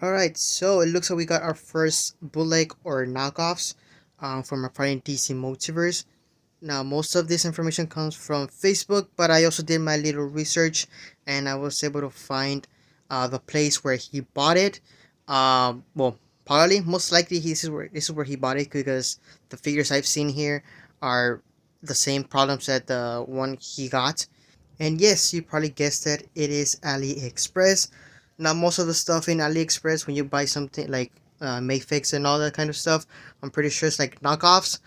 Alright, so it looks like we got our first bootleg or knockoffs from Mcfarlane DC Multiverse. Now, most of this information comes from Facebook, but I also did my little research and I was able to find the place where he bought it. Well, probably, most likely, this is where he bought it because the figures I've seen here are the same problems that the one he got. And yes, you probably guessed that it is AliExpress. Now, most of the stuff in AliExpress, when you buy something like Mayfix and all that kind of stuff, I'm pretty sure it's like knockoffs.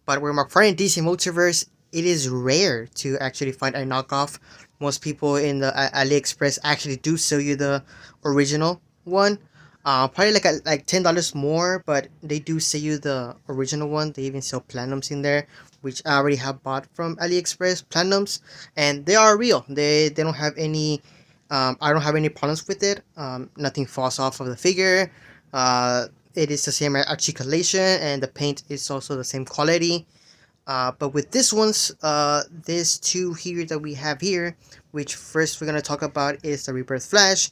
But with my friend DC Multiverse, it is rare to actually find a knockoff. Most people in the AliExpress actually do sell you the original one. Probably like $10 more, but they do sell you the original one. They even sell platinums in there, which I already have bought from AliExpress platinums, and they are real. They don't have any. I don't have any problems with it. Nothing falls off of the figure. It is the same articulation, and the paint is also the same quality. But with this ones, these two here that we have here, which first we're gonna talk about is the Rebirth Flash.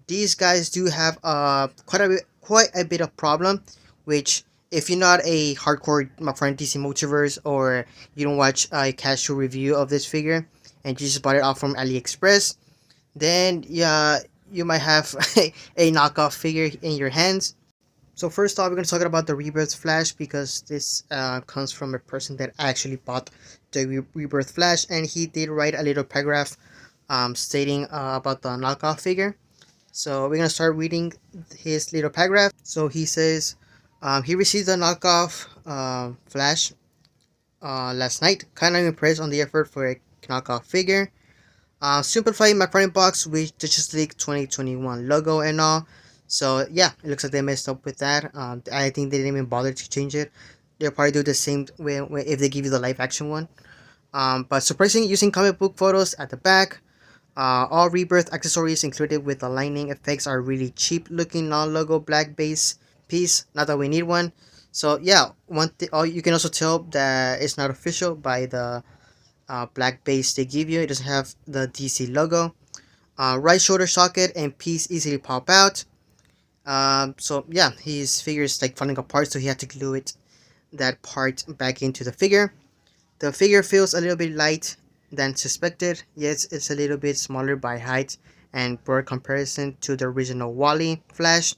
These guys do have quite a bit of problem, which if you're not a hardcore my friend DC Multiverse or you don't watch a casual review of this figure and you just bought it off from AliExpress, then yeah, you might have a knockoff figure in your hands. So first off, we're going to talk about the Rebirth Flash because this comes from a person that actually bought the Rebirth Flash, and he did write a little paragraph stating about the knockoff figure. So we're going to start reading his little paragraph. So he says he received the knockoff Flash last night. Kind of impressed on the effort for a knockoff figure. Simplifying my front box with Justice League 2021 logo and all. So yeah, it looks like they messed up with that. I think they didn't even bother to change it. They'll probably do the same way if they give you the live action one. But surprisingly, using comic book photos at the back. All Rebirth accessories included with the lightning effects are really cheap looking non-logo black base piece. Not that we need one. So yeah, you can also tell that it's not official by the black base they give you. It doesn't have the DC logo. Right shoulder socket and piece easily pop out. So yeah, his figure is like falling apart, so he had to glue that part back into the figure. The figure feels a little bit light than suspected. Yes, it's a little bit smaller by height and broad comparison to the original Wally Flash.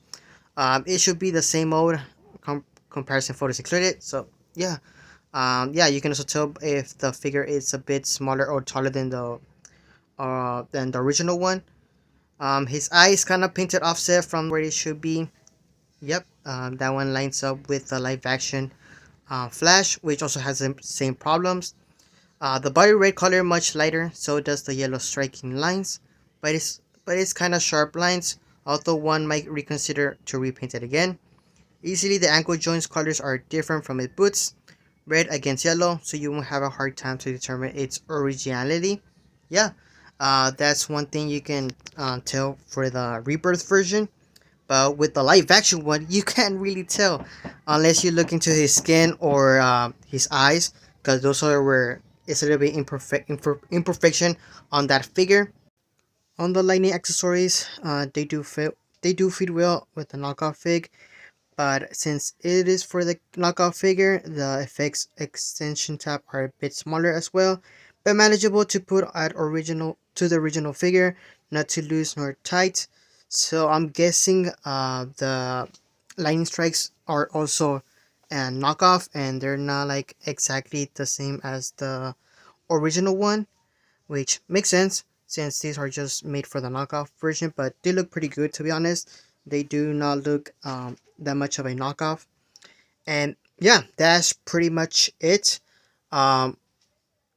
It should be the same mode. Comparison photos included. So yeah, yeah, you can also tell if the figure is a bit smaller or taller than the original one. His eye is kind of painted offset from where it should be. Yep, that one lines up with the live action Flash, which also has the same problems. The body red color much lighter, so does the yellow striking lines, but it's kind of sharp lines. Although one might reconsider to repaint it again. Easily, the ankle joints colors are different from its boots, red against yellow, so you won't have a hard time to determine its originality. Yeah, that's one thing you can tell for the Rebirth version. But with the live action one, you can't really tell unless you look into his skin or his eyes, because those are where it's a little bit imperfection on that figure. On the lightning accessories, they do fit well with the knockoff fig, but since it is for the knockoff figure, the effects extension tab are a bit smaller as well, but manageable to put at original to the original figure, not too loose nor tight. So I'm guessing the lightning strikes are also a knockoff, and they're not like exactly the same as the original one, which makes sense since these are just made for the knockoff version, but they look pretty good to be honest. They do not look that much of a knockoff. And yeah, that's pretty much it. Um,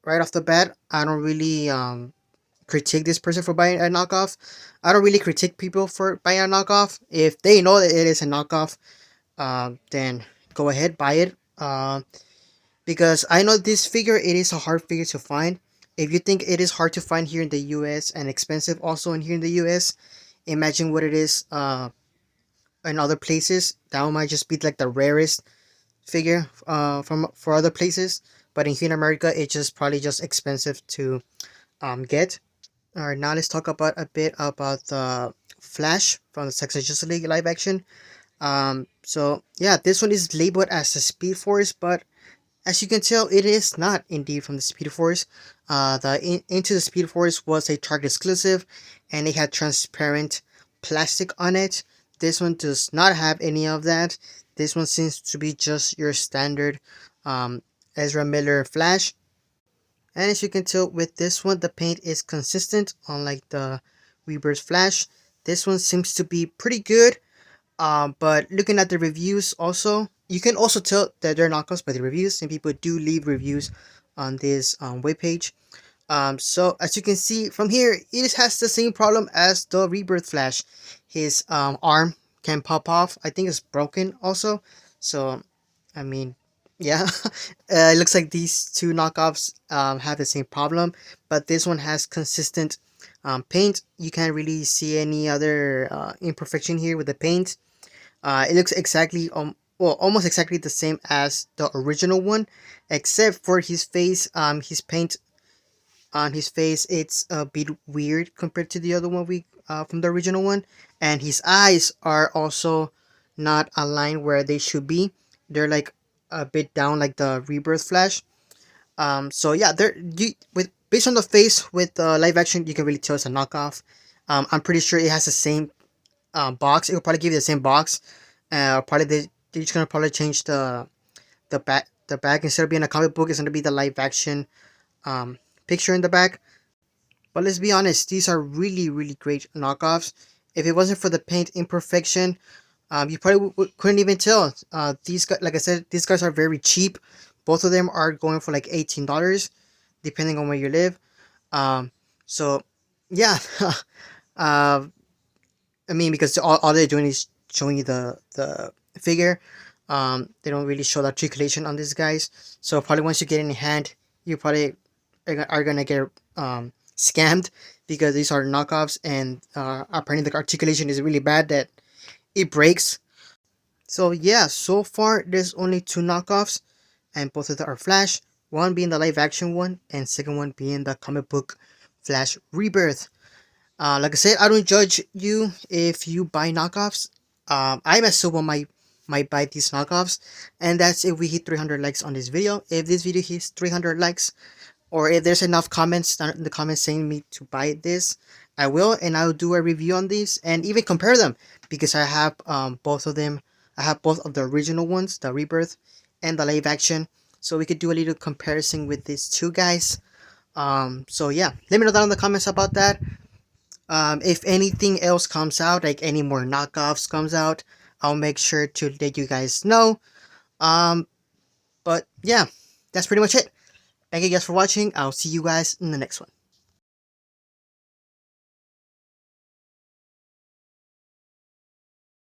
right off the bat, I don't really critique this person for buying a knockoff. I don't really critique people for buying a knockoff. If they know that it is a knockoff, then go ahead, buy it. Because I know this figure, it is a hard figure to find. If you think it is hard to find here in the US and expensive also in here in the US, imagine what it is in other places. That one might just be like the rarest figure from for other places. But in here in America, it's just probably just expensive to get. All right, now let's talk about a bit about the Flash from the Texas Justice League live action. So yeah, this one is labeled as the Speed Force, but as you can tell, it is not indeed from the Speed Force. Into the Speed Force was a Target exclusive, and it had transparent plastic on it. This one does not have any of that. This one seems to be just your standard um, Ezra Miller Flash. And as you can tell with this one, the paint is consistent, unlike the Rebirth Flash. This one seems to be pretty good. But looking at the reviews also, you can also tell that they're knockoffs by the reviews, and people do leave reviews on this webpage. So as you can see from here, it has the same problem as the Rebirth Flash. His arm can pop off. I think it's broken also. So, I mean, yeah, it looks like these two knockoffs have the same problem, but this one has consistent paint. You can't really see any other imperfection here with the paint. It looks exactly well, almost exactly the same as the original one, except for his face. His paint on his face, it's a bit weird compared to the other one we from the original one, and his eyes are also not aligned where they should be. They're like a bit down, like the Rebirth Flash. So yeah, they're with based on the face with live action, you can really tell it's a knockoff. I'm pretty sure it has the same box. It will probably give you the same box. Probably they're just gonna probably change the back. The back, instead of being a comic book, is gonna be the live action picture in the back. But let's be honest, these are really great knockoffs. If it wasn't for the paint imperfection, you probably couldn't even tell. These guys, like I said, these guys are very cheap. Both of them are going for like $18, depending on where you live. So yeah, uh, I mean, because all they're doing is showing you the figure. They don't really show the articulation on these guys. So probably once you get in your hand, you probably are gonna get scammed, because these are knockoffs, and apparently the articulation is really bad that it breaks. So yeah, so far there's only two knockoffs, and both of them are Flash. One being the live action one, and second one being the comic book Flash Rebirth. Like I said, I don't judge you if you buy knockoffs. I myself might buy these knockoffs, and that's if we hit 300 likes on this video. If this video hits 300 likes, or if there's enough comments down in the comments saying me to buy this, I will, and I'll do a review on these and even compare them, because I have both of them. I have both of the original ones, the Rebirth and the live action, so we could do a little comparison with these two guys. So yeah, let me know down in the comments about that. If anything else comes out, like any more knockoffs comes out, I'll make sure to let you guys know. Um, but yeah, that's pretty much it. Thank you guys for watching. I'll see you guys in the next one.